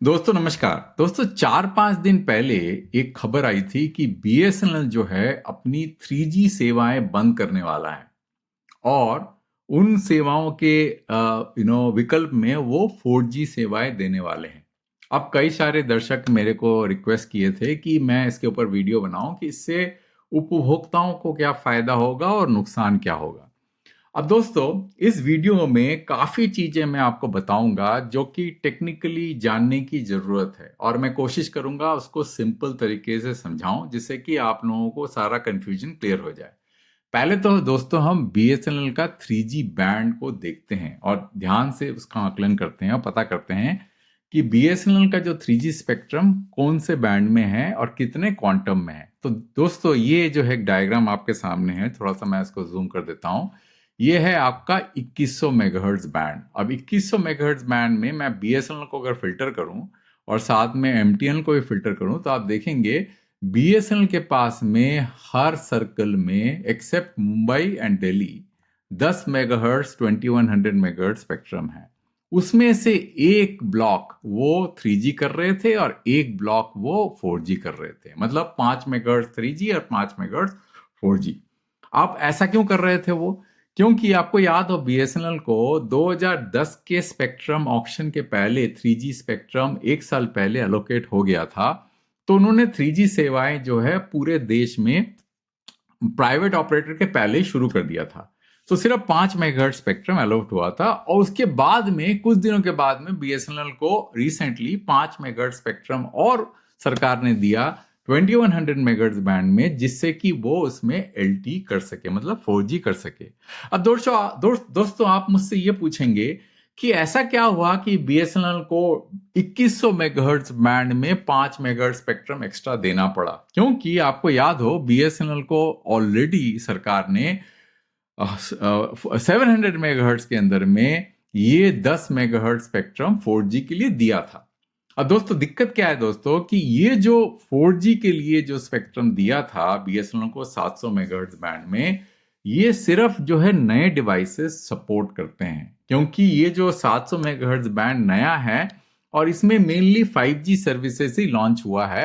दोस्तों नमस्कार। दोस्तों 4-5 दिन पहले एक खबर आई थी कि बीएसएनएल जो है अपनी 3G सेवाएं बंद करने वाला है और उन सेवाओं के विकल्प में वो 4G सेवाएं देने वाले हैं। अब कई सारे दर्शक मेरे को रिक्वेस्ट किए थे कि मैं इसके ऊपर वीडियो बनाऊं कि इससे उपभोक्ताओं को क्या फायदा होगा और नुकसान क्या होगा। अब दोस्तों इस वीडियो में काफी चीजें मैं आपको बताऊंगा जो कि टेक्निकली जानने की जरूरत है और मैं कोशिश करूंगा उसको सिंपल तरीके से समझाऊं जिससे कि आप लोगों को सारा कंफ्यूजन क्लियर हो जाए। पहले तो दोस्तों हम बीएसएनएल का 3G बैंड को देखते हैं और ध्यान से उसका आकलन करते हैं और पता करते हैं कि बीएसएनएल का जो 3G स्पेक्ट्रम कौन से बैंड में है और कितने क्वांटम में है। तो दोस्तों ये जो है एक डायग्राम आपके सामने है, थोड़ा सा मैं इसको जूम कर देता हूं। ये है आपका 2100 मेगाहर्ट्ज बैंड। अब 2100 मेगाहर्ट्ज बैंड में मैं बीएसएनएल को अगर फिल्टर करूं और साथ में एमटीएनएल को भी फिल्टर करूं तो आप देखेंगे बीएसएनएल के पास में हर सर्कल में except Mumbai and Delhi 10 megahertz 2100 megahertz spectrum है। उसमें से एक ब्लॉक वो 3G कर रहे थे और एक ब्लॉक वो 4G कर रहे थे, मतलब 5 मेगाहर्ट्ज 3G और 5 मेगाहर्ट्ज 4G। आप ऐसा क्यों कर रहे थे वो? क्योंकि आपको याद हो बीएसएनएल को 2010 के स्पेक्ट्रम ऑक्शन के पहले 3G स्पेक्ट्रम एक साल पहले एलोकेट हो गया था। तो उन्होंने 3G सेवाएं जो है पूरे देश में प्राइवेट ऑपरेटर के पहले ही शुरू कर दिया था। तो सिर्फ 5 मेगाहर्ट्ज स्पेक्ट्रम अलॉट हुआ था और उसके बाद में कुछ दिनों के बाद में बीएसएनएल को रिसेंटली 5 मेगाहर्ट्ज स्पेक्ट्रम और सरकार ने दिया 2100 मेगाहर्ट्ज बैंड में, जिससे कि वो उसमें एलटी कर सके, मतलब 4G कर सके। अब दोस्तों आप मुझसे ये पूछेंगे कि ऐसा क्या हुआ कि बीएसएनएल को 2100 मेगाहर्ट्ज बैंड में 5 मेगाहर्ट्ज स्पेक्ट्रम एक्स्ट्रा देना पड़ा? क्योंकि आपको याद हो बीएसएनएल को ऑलरेडी सरकार ने 700 मेगाहर्ट्ज के अंदर में ये 10 मेगाहर्ट्ज स्पेक्ट्रम 4G के लिए दिया था। अब दोस्तों दिक्कत क्या है दोस्तों कि ये जो 4G के लिए जो स्पेक्ट्रम दिया था बीएसएनएल को 700 मेगाहर्ट्ज बैंड में, ये सिर्फ जो है नए डिवाइसेस सपोर्ट करते हैं, क्योंकि ये जो 700 मेगाहर्ट्ज बैंड नया है और इसमें मेनली 5G सर्विसेज ही लॉन्च हुआ है।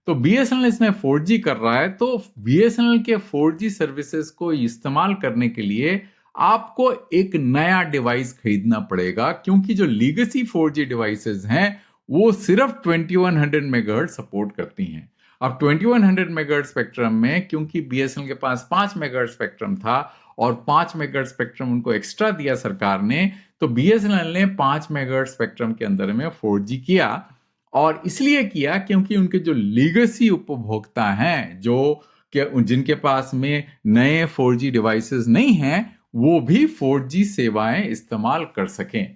तो बीएसएनएल इसमें 4G कर रहा है, तो बीएसएनएल के 4G सर्विसेज को इस्तेमाल करने के लिए आपको एक नया डिवाइस खरीदना पड़ेगा, क्योंकि जो लीगेसी 4G डिवाइसेस हैं वो सिर्फ 2100 मेगाहर्ट्ज सपोर्ट करती हैं। अब 2100 मेगाहर्ट्ज स्पेक्ट्रम में क्योंकि बीएसएनएल के पास 5 मेगाहर्ट्ज स्पेक्ट्रम था और 5 मेगाहर्ट्ज स्पेक्ट्रम उनको एक्स्ट्रा दिया सरकार ने, तो बीएसएनएल ने 5 मेगाहर्ट्ज स्पेक्ट्रम के अंदर में 4G किया। और इसलिए किया क्योंकि उनके जो लीगेसी उपभोक्ता हैं, जो जिनके पास में नए 4G डिवाइसेस नहीं हैं, वो भी 4G सेवाएं इस्तेमाल कर सकें।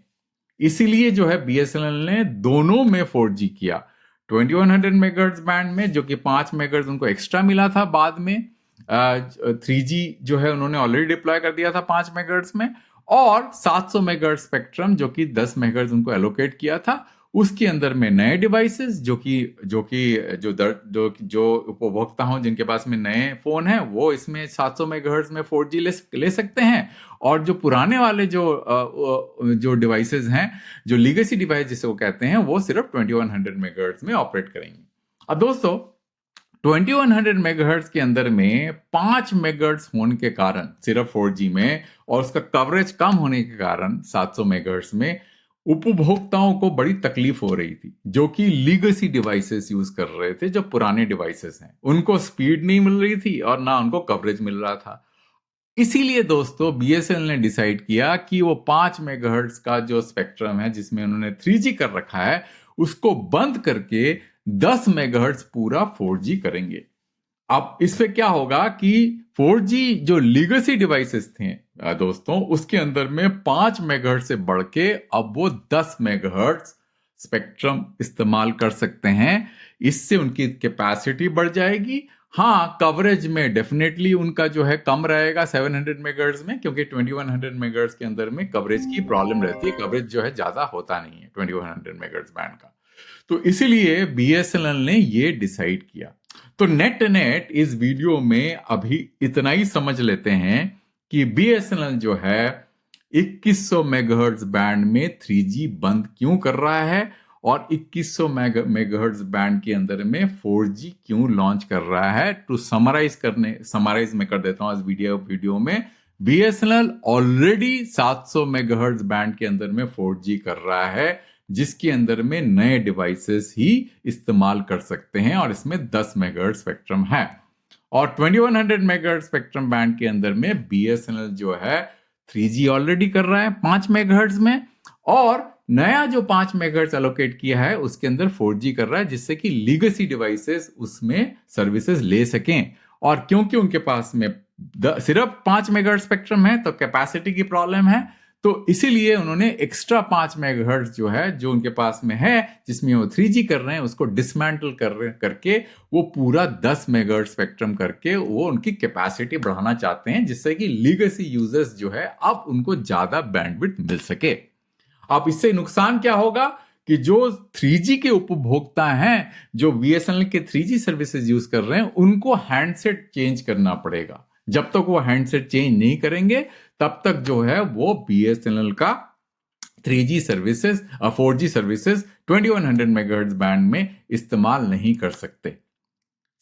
इसीलिए जो है बीएसएनएल ने दोनों में 4G किया, 2100 मेगाहर्ट्ज बैंड में जो कि 5 मेगाहर्ट्ज उनको एक्स्ट्रा मिला था, बाद में 3G जो है उन्होंने ऑलरेडी डिप्लॉय कर दिया था 5 मेगाहर्ट्ज में, और 700 मेगाहर्ट्ज स्पेक्ट्रम जो कि 10 मेगाहर्ट्ज उनको एलोकेट किया था, उसके अंदर में नए डिवाइसेस जो उपभोक्ता हों जिनके पास में नए फोन हैं वो इसमें 700 मेगाहर्ट्ज में 4G ले सकते हैं, और जो पुराने वाले जो डिवाइसेस हैं, जो लीगेसी डिवाइस जिसे वो कहते हैं, वो सिर्फ 2100 मेगाहर्ट्ज में ऑपरेट करेंगे। अब दोस्तों 2100 मेगाहर्ट्ज के अंदर में 5 मेगाहर्ट्ज होने के कारण सिर्फ 4G में, और उसका कवरेज कम होने के कारण 700 मेगाहर्ट्ज में, उपभोक्ताओं को बड़ी तकलीफ हो रही थी जो कि लीगेसी डिवाइसेस यूज कर रहे थे। जो पुराने डिवाइसेस हैं उनको स्पीड नहीं मिल रही थी और ना उनको कवरेज मिल रहा था। इसीलिए दोस्तों बीएसएनएल ने डिसाइड किया कि वो 5 मेगाहर्ट्ज का जो स्पेक्ट्रम है जिसमें उन्होंने 3G कर रखा है, उसको बंद करके 10 मेगाहर्ट्ज पूरा 4G करेंगे। अब इस पे क्या होगा कि 4G जो लीगेसी डिवाइसेस थे दोस्तों, उसके अंदर में 5 मेगाहर्ट्ज से बढ़ के अब वो 10 मेगाहर्ट्ज स्पेक्ट्रम इस्तेमाल कर सकते हैं। इससे उनकी कैपेसिटी बढ़ जाएगी। हाँ, कवरेज में डेफिनेटली उनका जो है कम रहेगा 700 मेगाहर्ट्ज में, क्योंकि 2100 मेगाहर्ट्ज के अंदर में कवरेज की प्रॉब्लम रहती है। कवरेज जो है ज्यादा होता नहीं है 2100 मेगाहर्ट्ज बैंड का। तो इसीलिए बीएसएनएल ने ये डिसाइड किया। तो नेट इस वीडियो में अभी इतना ही समझ लेते हैं कि बीएसएनएल जो है 2100 मेगाहर्ट्ज बैंड में 3G बंद क्यों कर रहा है और 2100 मेगाहर्ट्ज बैंड के अंदर में 4G क्यों लॉन्च कर रहा है। टू समराइज मैं कर देता हूं आज वीडियो में। BSNL ऑलरेडी 700 मेगाहर्ट्ज बैंड के अंदर में 4G कर रहा है, जिसके अंदर में नए डिवाइसेस ही इस्तेमाल कर सकते हैं और इसमें 10 मेगाहर्ट्ज स्पेक्ट्रम है। और 2100 मेगाहर्ट्ज स्पेक्ट्रम बैंड के अंदर में BSNL जो है 3G ऑलरेडी कर रहा है 5 मेगाहर्ट्ज में, और नया जो 5 मेगाहर्ट्ज एलोकेट किया है उसके अंदर 4G कर रहा है, जिससे कि लीगेसी डिवाइसेस उसमें सर्विसेज ले सकें। और क्योंकि उनके पास में सिर्फ 5 मेगाहर्ट्ज स्पेक्ट्रम है तो कैपेसिटी की प्रॉब्लम है, तो इसीलिए उन्होंने एक्स्ट्रा 5 मेगाहर्ट्ज जो है जो उनके पास में है जिसमें वो 3G कर रहे हैं उसको डिसमेंटल करके वो पूरा 10 मेगाहर्ट्ज स्पेक्ट्रम करके वो उनकी कैपेसिटी बढ़ाना चाहते हैं, जिससे कि लीगेसी यूजर्स जो है अब उनको ज्यादा बैंडविड्थ मिल सके। अब इससे नुकसान क्या होगा कि जो 3G के उपभोक्ता हैं जो BSNL के 3G सर्विसेज यूज कर रहे हैं उनको हैंडसेट चेंज करना पड़ेगा। जब तक वो हैंडसेट चेंज नहीं करेंगे तब तक जो है वो BSNL का 3G services 4G services 2100 megahertz band में इस्तेमाल नहीं कर सकते।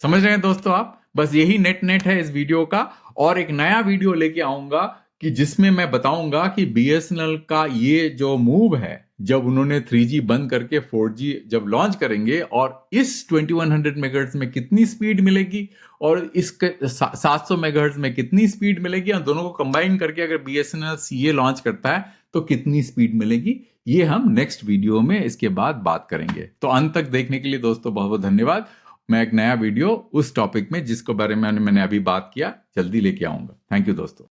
समझ रहे हैं दोस्तों आप? बस यही नेट है इस वीडियो का, और एक नया वीडियो लेके आऊंगा कि जिसमें मैं बताऊंगा कि BSNL का ये जो मूव है, जब उन्होंने 3G बंद करके 4G जब लॉन्च करेंगे और इस 2100 मेगाहर्ट्ज में कितनी स्पीड मिलेगी और इस 700 मेगाहर्ट्ज में कितनी स्पीड मिलेगी, और दोनों को कंबाइन करके अगर BSNL CA लॉन्च करता है तो कितनी स्पीड मिलेगी, ये हम नेक्स्ट वीडियो में इसके बाद बात करेंगे। तो अंत तक देखने के लिए दोस्तों बहुत बहुत धन्यवाद। मैं एक नया वीडियो उस टॉपिक में जिसके बारे में मैंने अभी बात किया जल्दी लेके आऊंगा। थैंक यू दोस्तों।